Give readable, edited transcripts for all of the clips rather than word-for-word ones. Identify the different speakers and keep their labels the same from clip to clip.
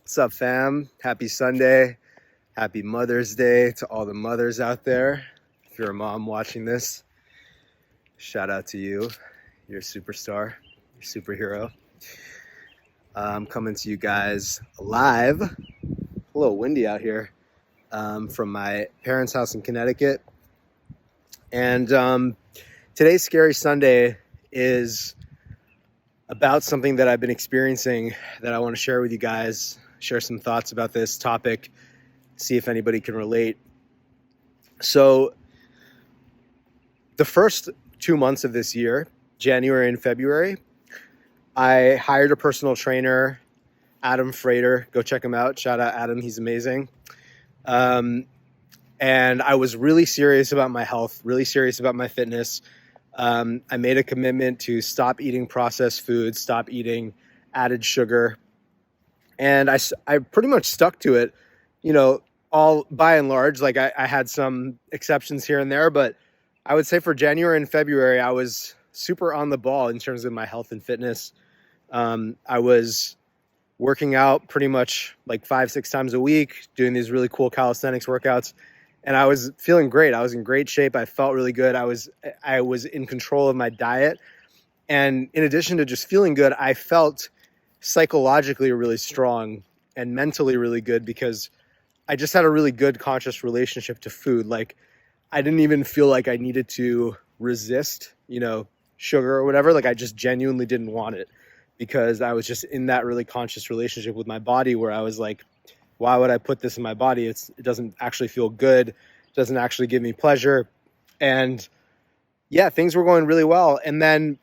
Speaker 1: What's up, fam? Happy Sunday. Happy Mother's Day to all the mothers out there. If you're a mom watching this, shout out to you. You're a superstar, you're a superhero. I'm coming to you guys live. A little windy out here from my parents' house in Connecticut. And today's Scary Sunday is about something that I've been experiencing that I want to share with you guys. Share some thoughts about this topic, see if anybody can relate. So the first 2 months of this year, January and February, I hired a personal trainer, Adam Frater. Go check him out. Shout out Adam. He's amazing. And I was really serious about my health, really serious about my fitness. I made a commitment to stop eating processed foods, stop eating added sugar. And I pretty much stuck to it, all by and large. Like I had some exceptions here and there, but I would say for January and February, I was super on the ball in terms of my health and fitness. I was working out pretty much like 5-6 times a week, doing these really cool calisthenics workouts. And I was feeling great. I was in great shape. I felt really good. I was in control of my diet. And in addition to just feeling good, I felt psychologically really strong and mentally really good because I just had a really good conscious relationship to food. Like I didn't even feel like I needed to resist, sugar or whatever. Like I just genuinely didn't want it because I was just in that really conscious relationship with my body where I was like, why would I put this in my body? It doesn't actually feel good. It doesn't actually give me pleasure. And yeah, things were going really well. And then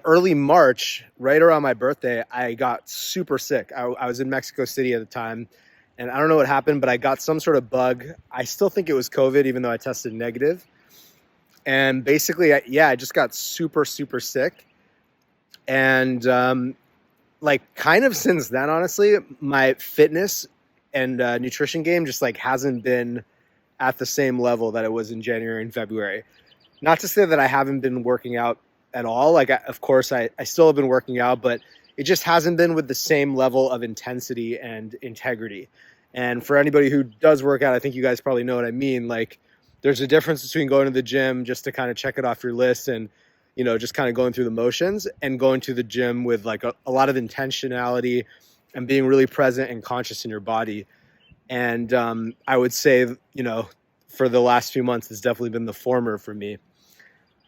Speaker 1: early March, right around my birthday, I got super sick. I was in Mexico City at the time, and I don't know what happened, but I got some sort of bug. I still think it was COVID, even though I tested negative. And basically, I just got super, super sick. And kind of since then, honestly, my fitness and nutrition game just hasn't been at the same level that it was in January and February. Not to say that I haven't been working out at all. Of course, I still have been working out, but it just hasn't been with the same level of intensity and integrity. And for anybody who does work out, I think you guys probably know what I mean. Like, there's a difference between going to the gym just to kind of check it off your list and, just kind of going through the motions and going to the gym with like a lot of intentionality and being really present and conscious in your body. And I would say, for the last few months, it's definitely been the former for me.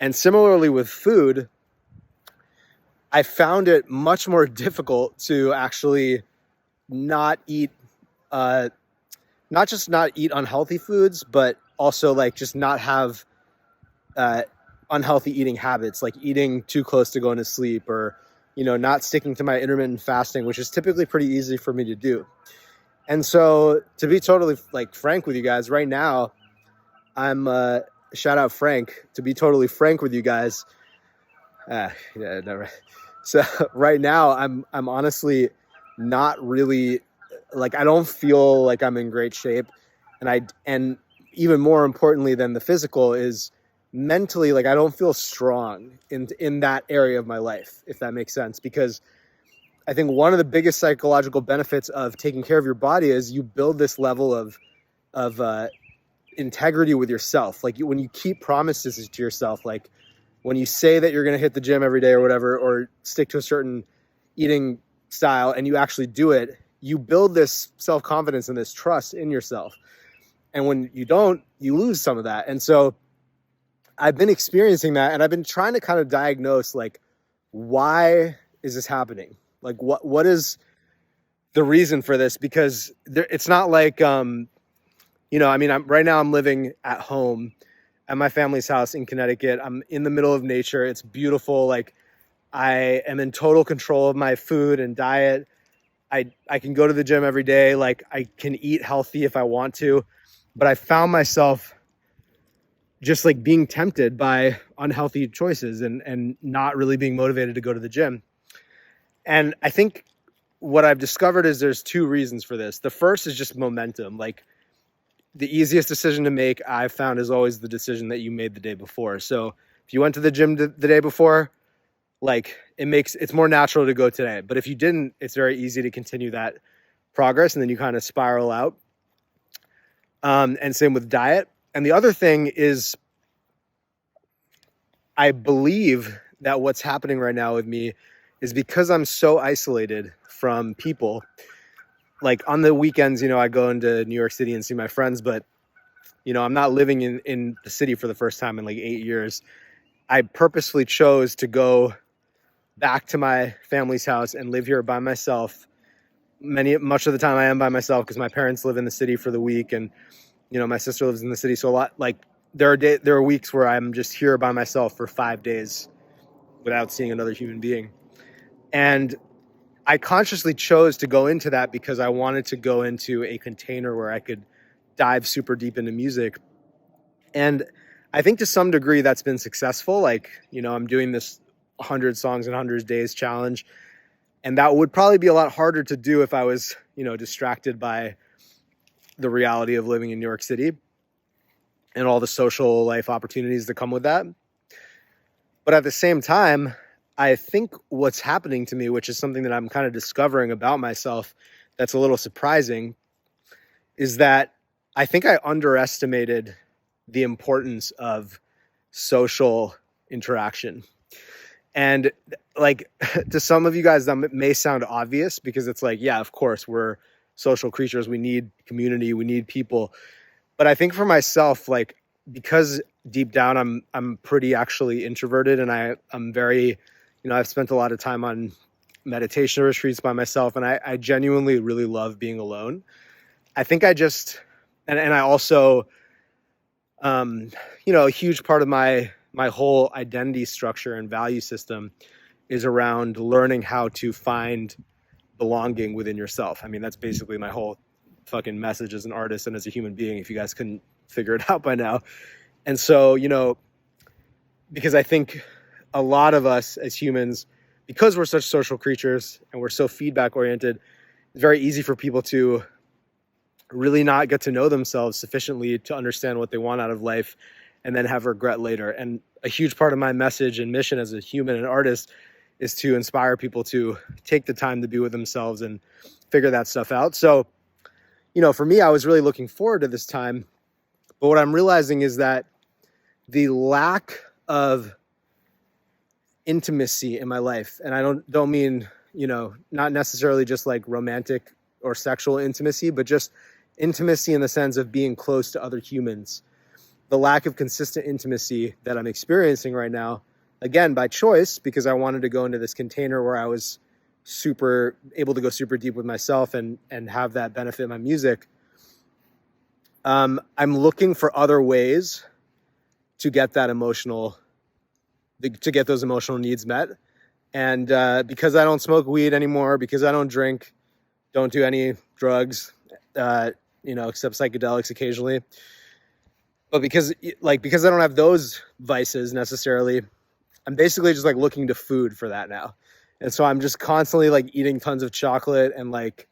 Speaker 1: And similarly with food, I found it much more difficult to actually not eat, not just not eat unhealthy foods, but also just not have unhealthy eating habits, like eating too close to going to sleep or, not sticking to my intermittent fasting, which is typically pretty easy for me to do. And so to be totally frank with you guys right now, I'm shout out Frank, to be totally frank with you guys. Never. So right now I'm honestly not really I don't feel like I'm in great shape. And even more importantly than the physical is mentally, I don't feel strong in that area of my life, if that makes sense. Because I think one of the biggest psychological benefits of taking care of your body is you build this level of integrity with yourself. When you keep promises to yourself, when you say that you're going to hit the gym every day or whatever, or stick to a certain eating style and you actually do it, you build this self-confidence and this trust in yourself. And when you don't, you lose some of that. And so I've been experiencing that, and I've been trying to kind of diagnose why is this happening? What is the reason for this? Because it's not right now I'm living at home at my family's house in Connecticut. I'm in the middle of nature. It's beautiful. I am in total control of my food and diet. I can go to the gym every day. I can eat healthy if I want to, but I found myself just being tempted by unhealthy choices and not really being motivated to go to the gym. And I think what I've discovered is there's two reasons for this. The first is just momentum. The easiest decision to make, I've found, is always the decision that you made the day before. So if you went to the gym the day before, like it's more natural to go today. But if you didn't, it's very easy to continue that progress, and then you kind of spiral out. And same with diet. And the other thing is, I believe that what's happening right now with me is because I'm so isolated from people. Like on the weekends, I go into New York City and see my friends, but I'm not living in the city for the first time in like 8 years. I purposefully chose to go back to my family's house and live here by myself. Much of the time I am by myself because my parents live in the city for the week, and my sister lives in the city. So a lot, like there are weeks where I'm just here by myself for 5 days without seeing another human being. And I consciously chose to go into that because I wanted to go into a container where I could dive super deep into music. And I think to some degree that's been successful. Like, I'm doing this 100 songs in 100 days challenge. And that would probably be a lot harder to do if I was, distracted by the reality of living in New York City and all the social life opportunities that come with that. But at the same time, I think what's happening to me, which is something that I'm kind of discovering about myself that's a little surprising, is that I think I underestimated the importance of social interaction. And like to some of you guys, that may sound obvious because it's like, yeah, of course, we're social creatures. We need community. We need people. But I think for myself, like, because deep down I'm pretty actually introverted, and I'm very, I've spent a lot of time on meditation retreats by myself, and I genuinely really love being alone. I think I just, and I also, a huge part of my whole identity structure and value system is around learning how to find belonging within yourself. I mean, that's basically my whole fucking message as an artist and as a human being, if you guys couldn't figure it out by now. And so, because I think a lot of us as humans, because we're such social creatures and we're so feedback oriented, it's very easy for people to really not get to know themselves sufficiently to understand what they want out of life and then have regret later. And a huge part of my message and mission as a human and artist is to inspire people to take the time to be with themselves and figure that stuff out. So, for me, I was really looking forward to this time. But what I'm realizing is that the lack of intimacy in my life, and I don't mean, not necessarily just like romantic or sexual intimacy, but just intimacy in the sense of being close to other humans. The lack of consistent intimacy that I'm experiencing right now, again, by choice, because I wanted to go into this container where I was able to go super deep with myself and have that benefit my music. I'm looking for other ways to get those emotional needs met. And because I don't smoke weed anymore, because I don't drink, don't do any drugs, except psychedelics occasionally. But because I don't have those vices necessarily, I'm basically just like looking to food for that now. And so I'm just constantly like eating tons of chocolate, and like,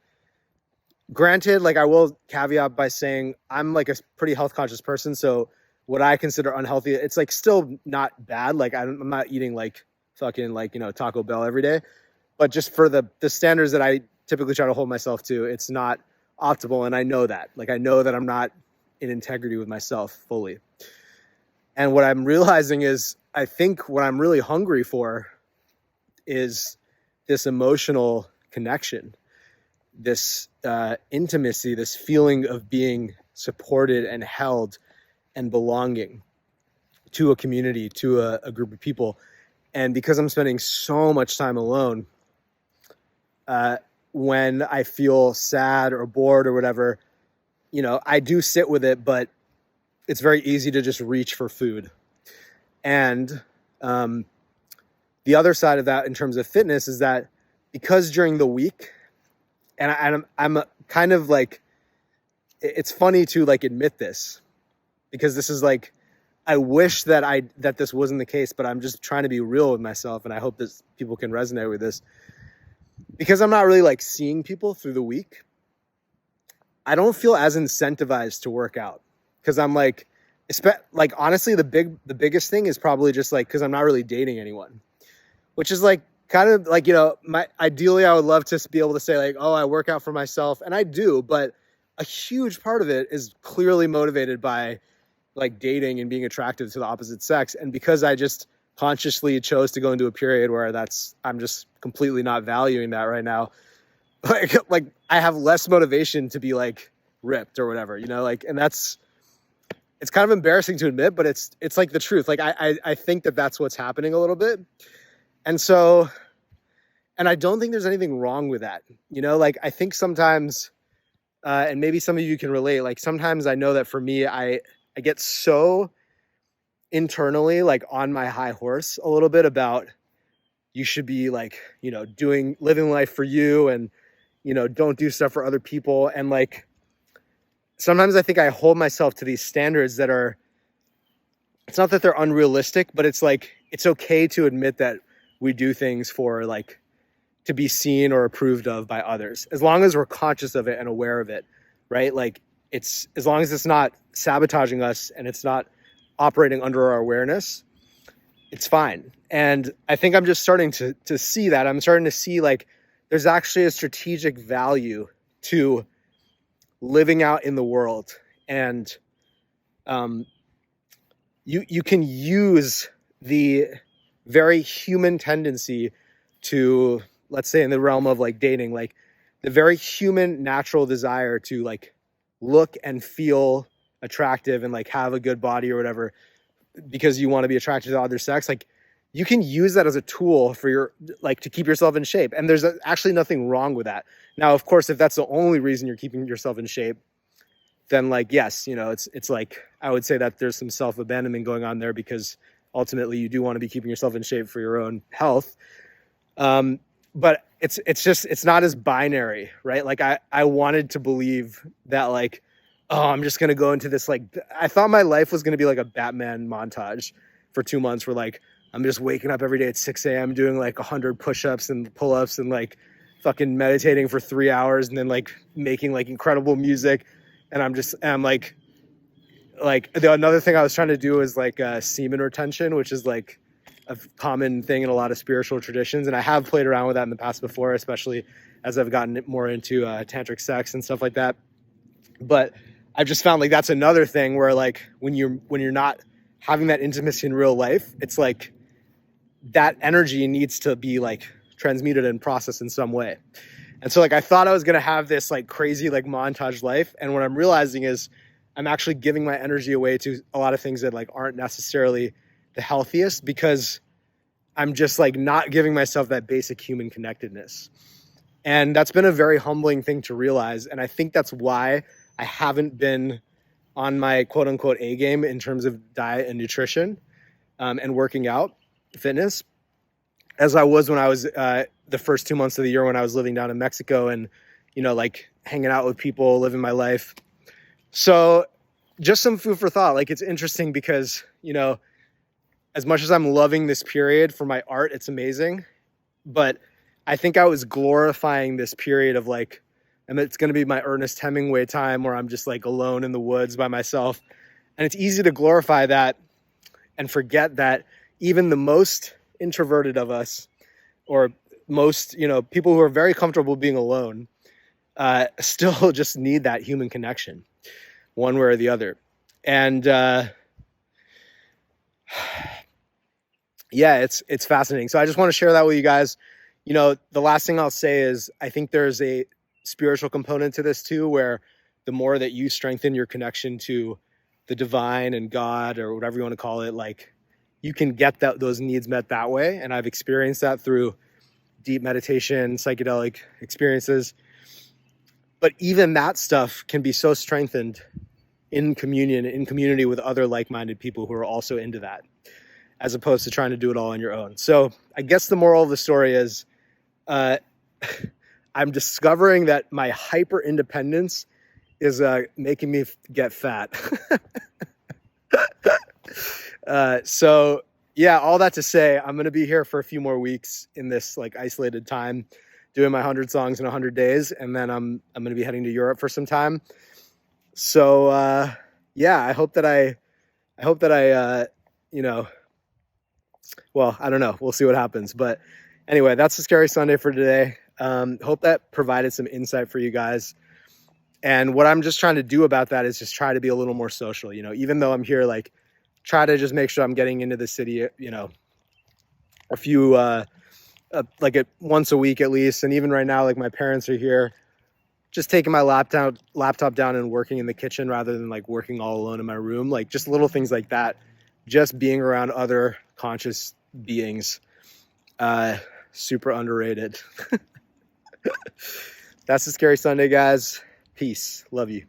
Speaker 1: granted, like I will caveat by saying I'm like a pretty health conscious person. So what I consider unhealthy, it's like still not bad. Like I'm not eating like fucking like, Taco Bell every day, but just for the standards that I typically try to hold myself to, it's not optimal. And I know that, I'm not in integrity with myself fully. And what I'm realizing is, I think what I'm really hungry for is this emotional connection, this intimacy, this feeling of being supported and held and belonging to a community, to a group of people. And because I'm spending so much time alone, when I feel sad or bored or whatever, I do sit with it, but it's very easy to just reach for food. And the other side of that in terms of fitness is that because during the week, and I'm kind of like, it's funny to like admit this, because this is like, I wish that this wasn't the case, but I'm just trying to be real with myself, and I hope that people can resonate with this. Because I'm not really like seeing people through the week, I don't feel as incentivized to work out, because I'm like honestly, the biggest thing is probably just like, because I'm not really dating anyone, which is like kind of like, ideally I would love to be able to say like, oh, I work out for myself, and I do, but a huge part of it is clearly motivated by like dating and being attractive to the opposite sex. And because I just consciously chose to go into a period where I'm just completely not valuing that right now, like I have less motivation to be like ripped or whatever, like, and it's kind of embarrassing to admit, but it's like the truth. Like I think that's what's happening a little bit. And so, and I don't think there's anything wrong with that. Like I think sometimes, and maybe some of you can relate, like sometimes I know that for me, I get so internally like on my high horse a little bit about you should be like, living life for you, and, don't do stuff for other people. And like, sometimes I think I hold myself to these standards that are, it's not that they're unrealistic, but it's like, it's okay to admit that we do things for like, to be seen or approved of by others, as long as we're conscious of it and aware of it, right? Like it's, as long as it's not sabotaging us and it's not operating under our awareness, it's fine. And I think I'm just starting to see that. I'm starting to see like, there's actually a strategic value to living out in the world. And you can use the very human tendency to, let's say in the realm of like dating, like the very human natural desire to like look and feel attractive and like have a good body or whatever, because you want to be attracted to the other sex. Like you can use that as a tool for your, like, to keep yourself in shape. And there's actually nothing wrong with that. Now, of course, if that's the only reason you're keeping yourself in shape, then like, yes, it's like, I would say that there's some self-abandonment going on there, because ultimately you do want to be keeping yourself in shape for your own health. But it's not as binary, right? Like I wanted to believe that like, oh, I'm just going to go into this, like, I thought my life was going to be like a Batman montage for 2 months where like, I'm just waking up every day at 6 a.m. doing like 100 push-ups and pull-ups and like fucking meditating for 3 hours and then like making like incredible music. And I'm like another thing I was trying to do is like semen retention, which is like a common thing in a lot of spiritual traditions. And I have played around with that in the past before, especially as I've gotten more into tantric sex and stuff like that. But I've just found like that's another thing where like when you're not having that intimacy in real life, it's like that energy needs to be like transmuted and processed in some way. And so like I thought I was going to have this like crazy like montage life, and what I'm realizing is I'm actually giving my energy away to a lot of things that like aren't necessarily the healthiest, because I'm just like not giving myself that basic human connectedness. And that's been a very humbling thing to realize. And I think that's why I haven't been on my quote unquote A game in terms of diet and nutrition and working out, fitness, as I was when I was the first 2 months of the year when I was living down in Mexico and, like hanging out with people, living my life. So just some food for thought. Like, it's interesting because, as much as I'm loving this period for my art, it's amazing. But I think I was glorifying this period of like, and it's going to be my Ernest Hemingway time where I'm just like alone in the woods by myself. And it's easy to glorify that and forget that even the most introverted of us, or most, people who are very comfortable being alone, still just need that human connection one way or the other. And yeah, it's fascinating. So I just want to share that with you guys. The last thing I'll say is I think there's a spiritual component to this too, where the more that you strengthen your connection to the divine and God, or whatever you want to call it, like, you can get those needs met that way. And I've experienced that through deep meditation, psychedelic experiences. But even that stuff can be so strengthened in community with other like-minded people who are also into that, as opposed to trying to do it all on your own. So I guess the moral of the story is I'm discovering that my hyper independence is making me get fat. So yeah, all that to say, I'm going to be here for a few more weeks in this like isolated time, doing my 100 songs in 100 days. And then I'm going to be heading to Europe for some time. So yeah, I hope that I well, I don't know. We'll see what happens. But anyway, that's the Scary Sunday for today. Hope that provided some insight for you guys. And what I'm just trying to do about that is just try to be a little more social, even though I'm here, like try to just make sure I'm getting into the city, a few, once a week at least. And even right now, like my parents are here, just taking my laptop down and working in the kitchen rather than like working all alone in my room, like just little things like that. Just being around other conscious beings, super underrated. That's the Scary Sunday, guys. Peace. Love you.